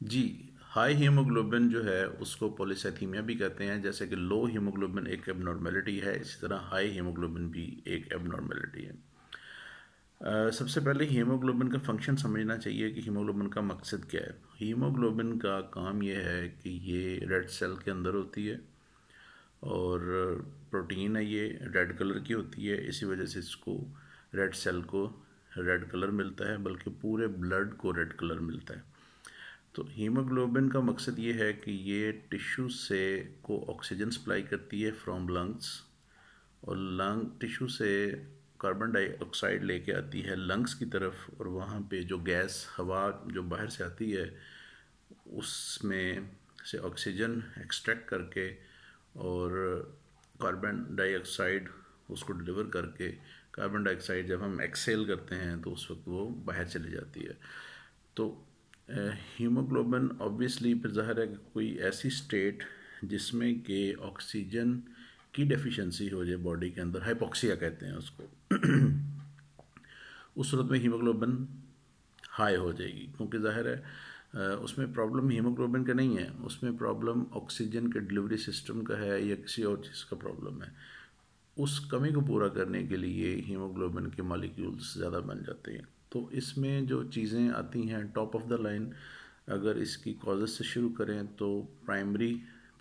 जी, high haemoglobin जो है उसको पॉलीसाइथीमिया भी कहते हैं। जैसे कि लो हीमोग्लोबिन एक एबनॉर्मेलिटी है, इसी तरह हाई हीमोग्लोबिन भी एक एबनॉर्मेलिटी है। सबसे पहले हीमोग्लोबिन का फंक्शन समझना चाहिए कि हीमोग्लोबिन का मकसद क्या है। हीमोग्लोबिन का काम ये है कि ये रेड सेल के अंदर होती है और प्रोटीन है, ये रेड कलर की होती है, इसी वजह से इसको रेड सेल को रेड कलर मिलता है, बल्कि पूरे ब्लड को रेड कलर मिलता है। तो हीमोग्लोबिन का मकसद ये है कि ये टिश्यू से को ऑक्सीजन सप्लाई करती है फ्रॉम लंग्स, और लंग टिश्यू से कार्बन डाइऑक्साइड लेके आती है लंग्स की तरफ, और वहाँ पे जो गैस हवा जो बाहर से आती है उसमें से ऑक्सीजन एक्सट्रैक्ट करके और कार्बन डाइऑक्साइड उसको डिलीवर करके, कार्बन डाइऑक्साइड जब हम एक्सेल करते हैं तो उस वक्त वो बाहर चली जाती है। तो हीमोग्लोबिन ऑब्वियसली फिर ज़ाहिर है कि कोई ऐसी स्टेट जिसमें कि ऑक्सीजन की डेफिशिएंसी हो जाए बॉडी के अंदर, हाइपोक्सिया कहते हैं उसको, उस सूरत में हीमोग्लोबिन हाई हो जाएगी, क्योंकि ज़ाहिर है उसमें प्रॉब्लम हीमोग्लोबिन का नहीं है, उसमें प्रॉब्लम ऑक्सीजन के डिलीवरी सिस्टम का है या किसी और चीज़ का प्रॉब्लम है। उस कमी को पूरा करने के लिए हीमोग्लोबिन के मॉलिक्यूल्स ज़्यादा बन जाते हैं। तो इसमें जो चीज़ें आती हैं टॉप ऑफ द लाइन, अगर इसकी कॉजेज़ से शुरू करें तो प्राइमरी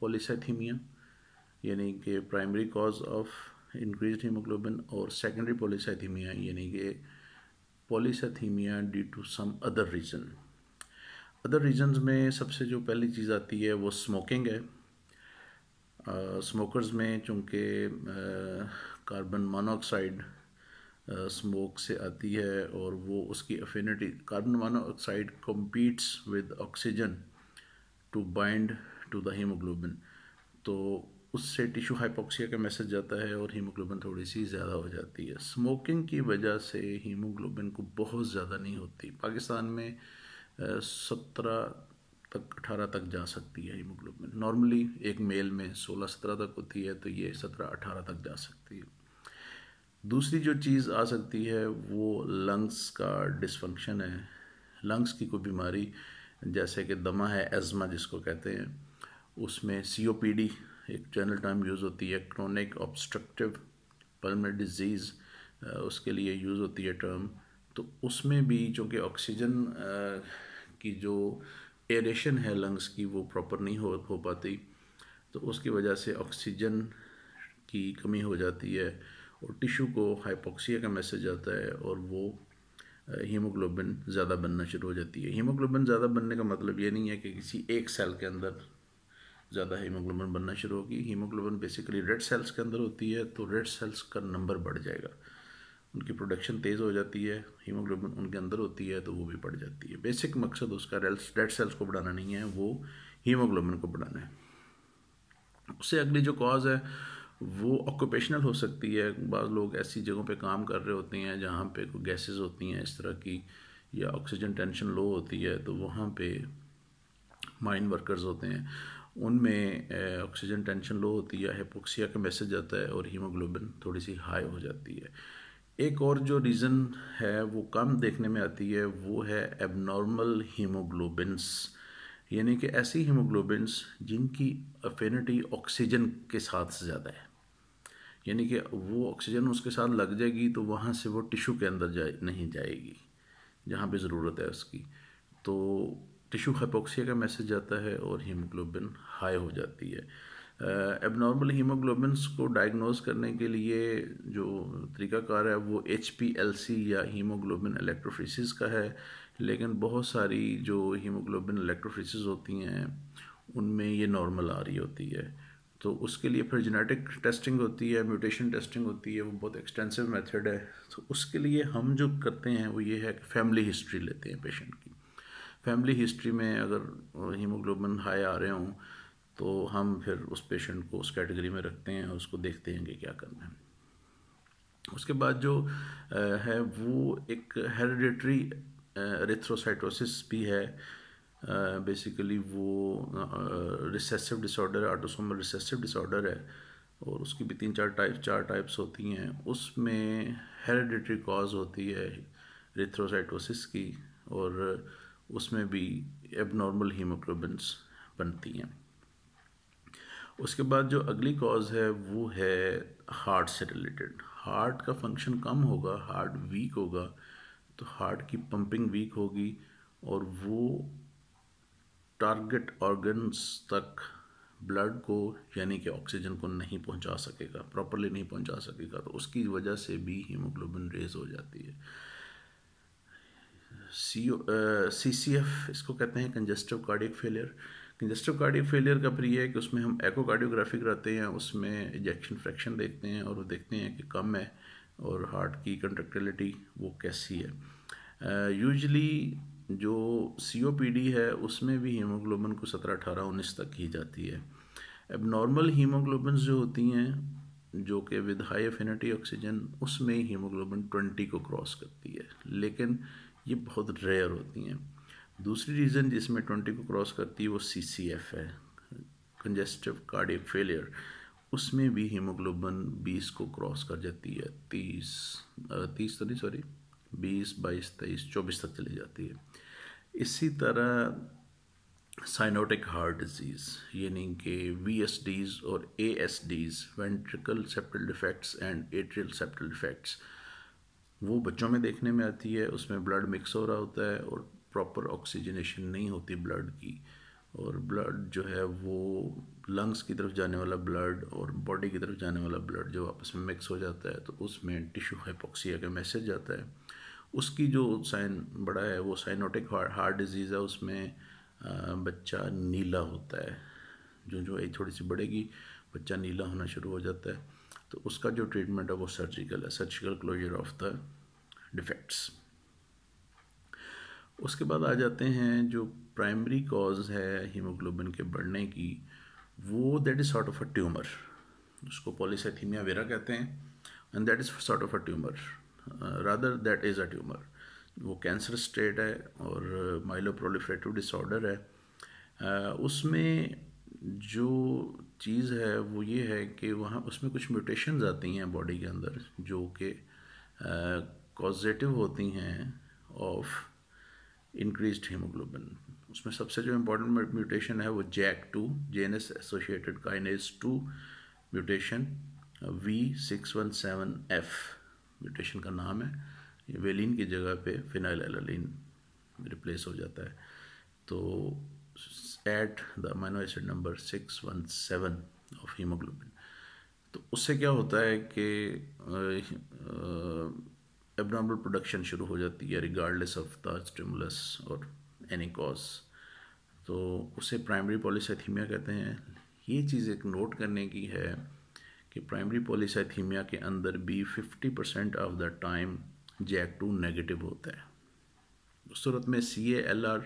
पॉलीसाइथीमिया, यानी कि primary cause of increase haemoglobin, और सेकेंडरी पॉलीसाइथीमिया यानी कि polycythaemia due to some other reason. Other reasons में सबसे जो पहली चीज़ आती है वो स्मोकिंग है। स्मोकर्स में चूँकि कार्बन मोनोऑक्साइड स्मोक से आती है और वो उसकी affinity, carbon monoxide competes with oxygen to bind to the haemoglobin, तो उससे टिश्यू हाइपोक्सिया का मैसेज जाता है और हीमोग्लोबिन थोड़ी सी ज़्यादा हो जाती है। स्मोकिंग की वजह से हीमोग्लोबिन को बहुत ज़्यादा नहीं होती। पाकिस्तान में 17 तक 18 तक जा सकती है हीमोग्लोबिन। नॉर्मली एक मेल में 16-17 तक होती है, तो ये 17-18 तक जा सकती है। दूसरी जो चीज़ आ सकती है वो लंग्स का डिसफंक्शन है। लंग्स की कोई बीमारी जैसे कि दमा है, एज़मा जिसको कहते हैं, उसमें COPD एक जनरल टर्म यूज़ होती है, क्रोनिक ऑब्स्ट्रक्टिव पल्मोनरी डिजीज़, उसके लिए यूज़ होती है टर्म। तो उसमें भी चूँकि ऑक्सीजन की जो एरेशन है लंग्स की वो प्रॉपर नहीं हो पाती, तो उसकी वजह से ऑक्सीजन की कमी हो जाती है और टिश्यू को हाइपोक्सिया का मैसेज आता है और वो हीमोग्लोबिन ज़्यादा बनना शुरू हो जाती है। हीमोग्लोबिन ज़्यादा बनने का मतलब ये नहीं है कि किसी एक सेल के अंदर ज़्यादा हीमोग्लोबिन बनना शुरू होगी। हीमोग्लोबिन बेसिकली रेड सेल्स के अंदर होती है, तो रेड सेल्स का नंबर बढ़ जाएगा, उनकी प्रोडक्शन तेज़ हो जाती है। हीमोग्लोबिन उनके अंदर होती है तो वो भी बढ़ जाती है। बेसिक मकसद उसका रेड सेल्स को बढ़ाना नहीं है, वो हीमोग्लोबिन को बढ़ाना है। उससे अगली जो कॉज है वो ऑक्यूपेशनल हो सकती है। बाज़ लोग ऐसी जगहों पे काम कर रहे होते हैं जहाँ पे कोई गैसेस होती हैं इस तरह की, या ऑक्सीजन टेंशन लो होती है, तो वहाँ पे माइन वर्कर्स होते हैं, उनमें ऑक्सीजन टेंशन लो होती है, हाइपोक्सिया का मैसेज आता है और हीमोग्लोबिन थोड़ी सी हाई हो जाती है। एक और जो रीज़न है वो कम देखने में आती है वो है एबनॉर्मल हीमोग्लोबिन्स, यानी कि ऐसी हीमोग्लोबिन्स जिनकी अफिनिटी ऑक्सीजन के साथ ज़्यादा है, यानी कि वो ऑक्सीजन उसके साथ लग जाएगी तो वहाँ से वो टिश्यू के अंदर नहीं जाएगी जहाँ पे ज़रूरत है उसकी, तो टिश्यू हाइपोक्सिया का मैसेज आता है और हीमोग्लोबिन हाई हो जाती है। एबनॉर्मल हीमोग्लोबिन्स को डायग्नोज करने के लिए जो तरीकाकार है वो HPLC या हीमोग्लोबिन इलेक्ट्रोफोरेसिस का है, लेकिन बहुत सारी जो हीमोग्लोबिन इलेक्ट्रोफोरेसिस होती हैं उनमें ये नॉर्मल आ रही होती है, तो उसके लिए फिर जेनेटिक टेस्टिंग होती है, म्यूटेशन टेस्टिंग होती है, वो बहुत एक्सटेंसिव मेथड है। तो उसके लिए हम जो करते हैं वो ये है कि फैमिली हिस्ट्री लेते हैं पेशेंट की। फैमिली हिस्ट्री में अगर हीमोग्लोबिन हाई आ रहे हों तो हम फिर उस पेशेंट को उस कैटेगरी में रखते हैं और उसको देखते हैं कि क्या करना है। उसके बाद जो है वो एक हेरिडिटरी एरिथ्रोसाइटोसिस भी है। बेसिकली वो रिसेसिव डिसऑर्डर है, ऑटोसोमल रिसेसिव डिसऑर्डर है, और उसकी भी 3-4 टाइप्स होती हैं। उसमें हेरिडिटरी कॉज होती है एरिथ्रोसाइटोसिस की, और उसमें भी एबनॉर्मल हीमोग्लोबिन्स बनती हैं। उसके बाद जो अगली कॉज है वो है हार्ट से रिलेटेड। हार्ट का फंक्शन कम होगा, हार्ट वीक होगा, तो हार्ट की पंपिंग वीक होगी और वो टारगेट ऑर्गन्स तक ब्लड को यानी कि ऑक्सीजन को नहीं पहुंचा सकेगा, प्रॉपरली नहीं पहुंचा सकेगा, तो उसकी वजह से भी हीमोग्लोबिन रेज हो जाती है। CCF इसको कहते हैं congestive cardiac failure. Congestive cardiac failure का फिर ये है कि उसमें हम एकोकार्डियोग्राफी कराते हैं, उसमें इजेक्शन फ्रैक्शन देखते हैं और वो देखते हैं कि कम है और हार्ट की कंट्रक्टिलिटी वो कैसी है। यूजली जो COPD है उसमें भी हीमोग्लोबिन को 17, 18, 19 तक की जाती है। एबनॉर्मल हीमोग्लोबिन्स जो होती हैं जो कि विद हाई एफिनिटी ऑक्सीजन, उसमें हीमोग्लोबिन 20 को क्रॉस करती है, लेकिन ये बहुत रेयर होती हैं। दूसरी रीज़न जिसमें 20 को क्रॉस करती है वो CCF है, कंजेस्टिव कार्डियक फेलियर। उसमें भी हीमोग्लोबिन 20 को क्रॉस कर जाती है, 30 तो नहीं, सॉरी 20, 22, 23, 24 तक चली जाती है। इसी तरह साइनोटिक हार्ट डिजीज़ यानी कि VSDs और ASDs, ventricle septal defects and atrial septal defects, वो बच्चों में देखने में आती है। उसमें ब्लड मिक्स हो रहा होता है और प्रॉपर ऑक्सीजनेशन नहीं होती ब्लड की, और ब्लड जो है वो लंग्स की तरफ जाने वाला ब्लड और बॉडी की तरफ जाने वाला ब्लड जो आपस में मिक्स हो जाता है, तो उसमें टिश्यू हाइपोक्सिया का मैसेज जाता है। उसकी जो साइन बड़ा है वो साइनोटिक हार्ट डिजीज़ है। उसमें बच्चा नीला होता है, जो एज थोड़ी सी बढ़ेगी बच्चा नीला होना शुरू हो जाता है। तो उसका जो ट्रीटमेंट है वो सर्जिकल है, surgical closure of the defects. उसके बाद आ जाते हैं जो प्राइमरी कॉज है हीमोग्लोबिन के बढ़ने की, वो that is sort of a tumour. उसको पॉलीसाइथीमिया वेरा कहते हैं, and that is sort of a tumour, rather that is a tumour. वो कैंसर स्टेट है और माइलोप्रोलिफरेटिव डिसऑर्डर है। उसमें जो चीज़ है वो ये है कि वहाँ उसमें कुछ म्यूटेशंस आती हैं बॉडी के अंदर जो कि कॉजेटिव होती हैं ऑफ इंक्रीज्ड हीमोग्लोबिन। उसमें सबसे जो इम्पोर्टेंट म्यूटेशन है वो JAK2, JNS associated kinase 2 mutation, V617F mutation का नाम है। ये वेलिन की जगह पे फिनाइल एलालीन रिप्लेस हो जाता है। तो at the amino acid number 617 of haemoglobin, तो उससे क्या होता है कि एबनॉर्मल प्रोडक्शन शुरू हो जाती है रिगार्डलेस ऑफ द स्टिमुलस और एनी कॉज, तो उसे प्राइमरी पॉलीसाइथीमिया कहते हैं। ये चीज़ एक नोट करने की है कि प्राइमरी पॉलीसाइथीमिया के अंदर भी 50% of the time JAK2 negative होता है। उस सूरत में CALR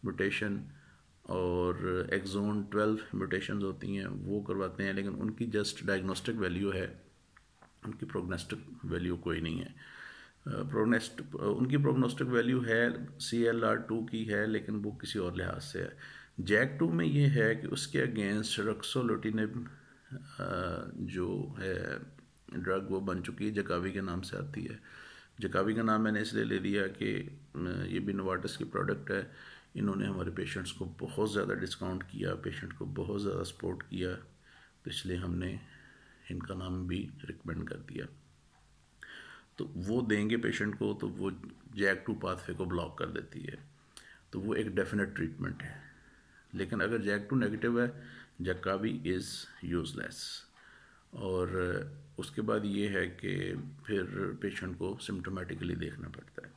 म्यूटेशन और एक्सोन 12 म्यूटेशंस होती हैं, वो करवाते हैं, लेकिन उनकी जस्ट डायग्नोस्टिक वैल्यू है, उनकी प्रोग्नोस्टिक वैल्यू कोई नहीं है। उनकी प्रोग्नोस्टिक वैल्यू है CLR2 की है, लेकिन वो किसी और लिहाज से है। JAK2 में ये है कि उसके अगेंस्ट रक्सोलोटिनिब जो है ड्रग वो बन चुकी है, जकावी के नाम से आती है। जकावी का नाम मैंने इसलिए ले लिया कि ये भी नोवार्टिस की प्रोडक्ट है। इन्होंने हमारे पेशेंट्स को बहुत ज़्यादा डिस्काउंट किया, पेशेंट को बहुत ज़्यादा सपोर्ट किया, तो इसलिए हमने इनका नाम भी रिकमेंड कर दिया। तो वो देंगे पेशेंट को तो वो JAK2 पाथवे को ब्लॉक कर देती है, तो वो एक डेफिनेट ट्रीटमेंट है। लेकिन अगर JAK2 नेगेटिव है, जकावी इज़ यूज़लेस। और उसके बाद ये है कि फिर पेशेंट को सिम्टोमेटिकली देखना पड़ता है।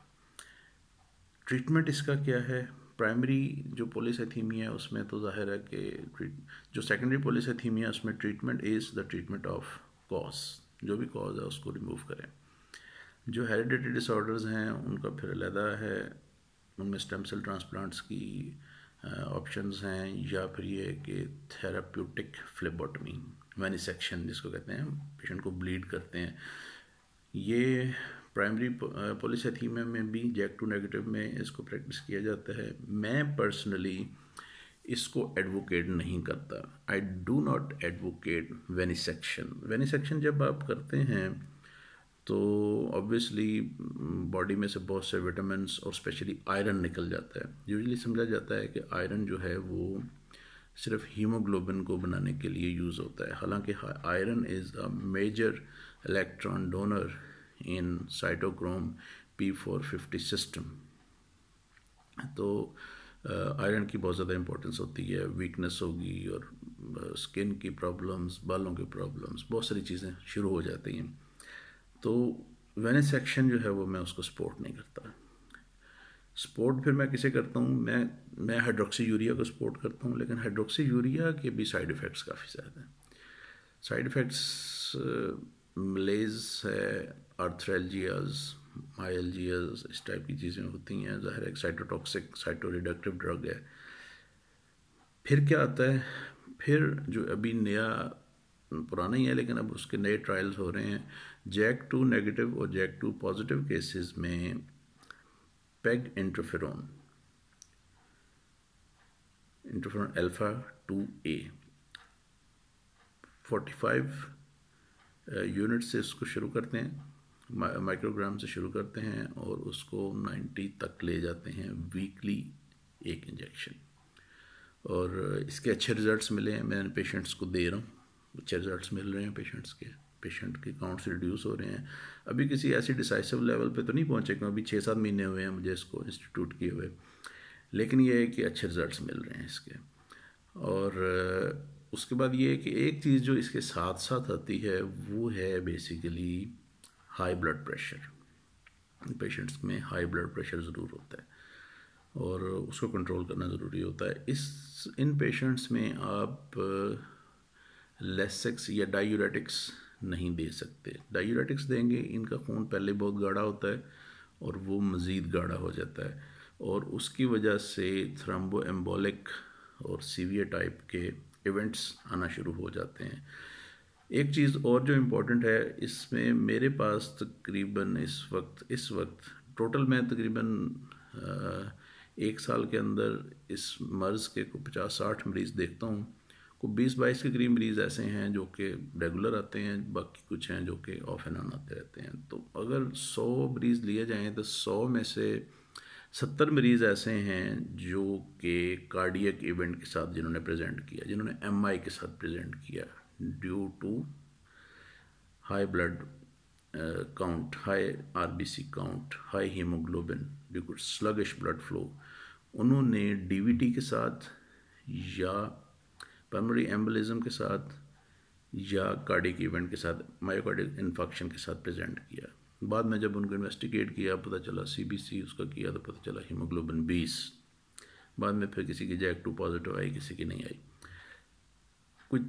ट्रीटमेंट इसका क्या है? प्राइमरी जो पॉलीसाइथीमिया है उसमें तो जाहिर है कि जो सेकेंडरी पॉलीसाइथीमिया है उसमें treatment is the treatment of cause, जो भी कॉज है उसको रिमूव करें। जो हेरिडिटरी डिसऑर्डर्स हैं उनका फिर अलहदा है, उनमें स्टेम सेल ट्रांसप्लांट्स की ऑप्शंस हैं, या फिर ये कि थेराप्यूटिक फ्लेबोटमी, वेनिसेक्शन जिसको कहते हैं, पेशेंट को ब्लीड करते हैं। ये प्राइमरी पॉलीसाइथीमिया में भी JAK2 नेगेटिव में इसको प्रैक्टिस किया जाता है। मैं पर्सनली इसको एडवोकेट नहीं करता, आई डू नॉट एडवोकेट वेनिसेक्शन। वेनिसेक्शन जब आप करते हैं तो ऑब्वियसली बॉडी में से बहुत से विटामिन्स और स्पेशली आयरन निकल जाता है। यूजुअली समझा जाता है कि आयरन जो है वो सिर्फ हीमोग्लोबिन को बनाने के लिए यूज़ होता है, हालांकि iron is a major electron donor in cytochrome P450 system. तो आयरन की बहुत ज़्यादा इंपॉर्टेंस होती है, वीकनेस होगी और स्किन की प्रॉब्लम्स, बालों की प्रॉब्लम्स, बहुत सारी चीज़ें शुरू हो जाती हैं। तो वेनेसेक्शन जो है वो मैं उसको सपोर्ट नहीं करता। सपोर्ट फिर मैं किसे करता हूँ, मैं हाइड्रोक्सी यूरिया को सपोर्ट करता हूँ, लेकिन हाइड्रोक्सी यूरिया के भी साइड इफ़ेक्ट्स काफ़ी ज़्यादा हैं। साइड इफ़ेक्ट्स मलेज है, आर्थ्रेल्जियाज, माइल्जियाज, इस टाइप की चीज़ें होती हैं। ज़ाहिर है साइटोटॉक्सिक साइटोरिडक्टिव ड्रग है। फिर क्या आता है, फिर जो अभी नया, पुराना ही है लेकिन अब उसके नए ट्रायल्स हो रहे हैं, JAK2 नेगेटिव और JAK2 पॉजिटिव केसेस में peg interferon alpha 2A 45 unit से उसको शुरू करते हैं, माइक्रोग्राम से शुरू करते हैं और उसको 90 तक ले जाते हैं वीकली, एक इंजेक्शन। और इसके अच्छे रिज़ल्ट्स मिले हैं, मैं पेशेंट्स को दे रहा हूँ, अच्छे रिज़ल्ट्स मिल रहे हैं पेशेंट के काउंट्स रिड्यूस हो रहे हैं। अभी किसी ऐसी डिसाइसिव लेवल पे तो नहीं पहुँचे क्योंकि अभी 6-7 महीने हुए हैं मुझे इसको इंस्टीट्यूट किए हुए, लेकिन ये है कि अच्छे रिज़ल्ट्स मिल रहे हैं इसके। और उसके बाद ये है कि एक चीज़ जो इसके साथ साथ आती है वो है basically high blood pressure. Patients में हाई ब्लड प्रेशर ज़रूर होता है और उसको कंट्रोल करना ज़रूरी होता है। इन पेशेंट्स में आप लेसेक्स या डायूरेटिक्स नहीं दे सकते। डायूरेटिक्स देंगे, इनका खून पहले बहुत गाढ़ा होता है और वो मज़ीद गाढ़ा हो जाता है और उसकी वजह से थ्रोम्बो एम्बोलिक और सीवियर टाइप के इवेंट्स आना शुरू हो जाते हैं। एक चीज़ और जो इम्पोर्टेंट है इसमें, मेरे पास तकरीबन इस वक्त टोटल मैं तकरीबन 1 साल के अंदर इस मर्ज़ के को 50-60 मरीज़ देखता हूँ। को 20-22 के करीब मरीज़ ऐसे हैं जो कि रेगुलर आते हैं, बाकी कुछ हैं जो कि ऑफ एंड ऑन आते रहते हैं। तो अगर 100 मरीज़ लिए जाएँ तो 100 में से 70 मरीज़ ऐसे हैं जो कि कार्डियक इवेंट के साथ जिन्होंने प्रेजेंट किया, जिन्होंने MI के साथ प्रेजेंट किया due to high blood count, high RBC count, high haemoglobin, due to sluggish blood flow, उन्होंने DVT के साथ या पल्मोनरी एम्बोलिज्म के साथ या कार्डियक इवेंट के साथ, मायोकार्डियल इन्फेक्शन के साथ प्रेजेंट किया। बाद में जब उनको इन्वेस्टिगेट किया पता चला CBC उसका किया तो पता चला हीमोग्लोबिन 20। बाद में फिर किसी की JAK2 पॉजिटिव आई, किसी की नहीं आई। कुछ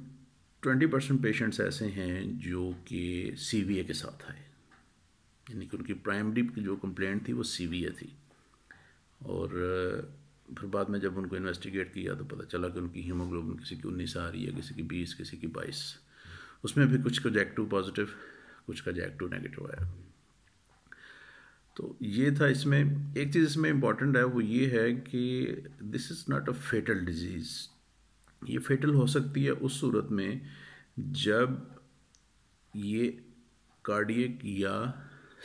20% पेशेंट्स ऐसे हैं जो कि CVA के साथ आए, यानी कि उनकी प्राइमरी जो कंप्लेंट थी वो CVA थी। और फिर बाद में जब उनको इन्वेस्टिगेट किया तो पता चला कि उनकी हीमोग्लोबिन किसी की 19 आ रही है, किसी की 20, किसी की 22। उसमें भी कुछ का JAK2 पॉजिटिव, कुछ का JAK2 नेगेटिव आया। तो ये था। इसमें एक चीज़ इसमें इम्पॉर्टेंट है वो ये है कि this is not a fatal disease. ये फेटल हो सकती है उस सूरत में जब ये कार्डियक या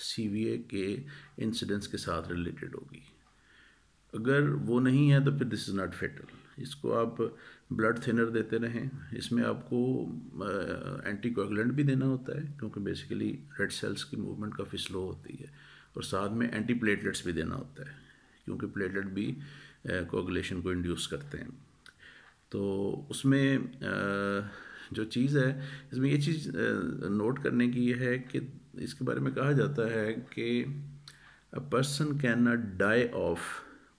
CVA के इंसिडेंस के साथ रिलेटेड होगी। अगर वो नहीं है तो फिर दिस इज़ नॉट फेटल। इसको आप ब्लड थिनर देते रहें, इसमें आपको एंटीकोएगुलेंट भी देना होता है क्योंकि बेसिकली रेड सेल्स की मूवमेंट काफ़ी स्लो होती है, और साथ में एंटी प्लेटलेट्स भी देना होता है क्योंकि प्लेटलेट भी कोगुलेशन को इंड्यूस करते हैं। तो उसमें जो चीज़ है इसमें ये चीज़ नोट करने की ये है कि इसके बारे में कहा जाता है कि a person can not die of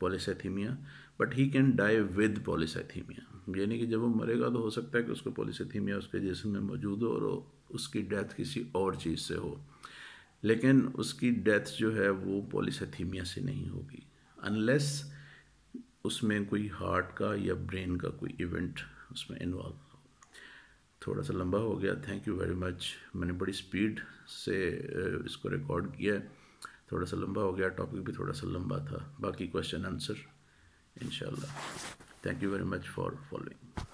polycythaemia but he can die with polycythaemia, यानी कि जब वो मरेगा तो हो सकता है कि उसको पॉलीसाइथीमिया उसके जिस्म में मौजूद हो और उसकी डेथ किसी और चीज़ से हो, लेकिन उसकी डेथ जो है वो पॉलीसाइथीमिया से नहीं होगी अनलेस उसमें कोई हार्ट का या ब्रेन का कोई इवेंट उसमें इन्वॉल्व हो। थोड़ा सा लंबा हो गया, थैंक यू वेरी मच। मैंने बड़ी स्पीड से इसको रिकॉर्ड किया है, थोड़ा सा लंबा हो गया, टॉपिक भी थोड़ा सा लंबा था। बाकी क्वेश्चन आंसर इंशाल्लाह। Thank you very much for following.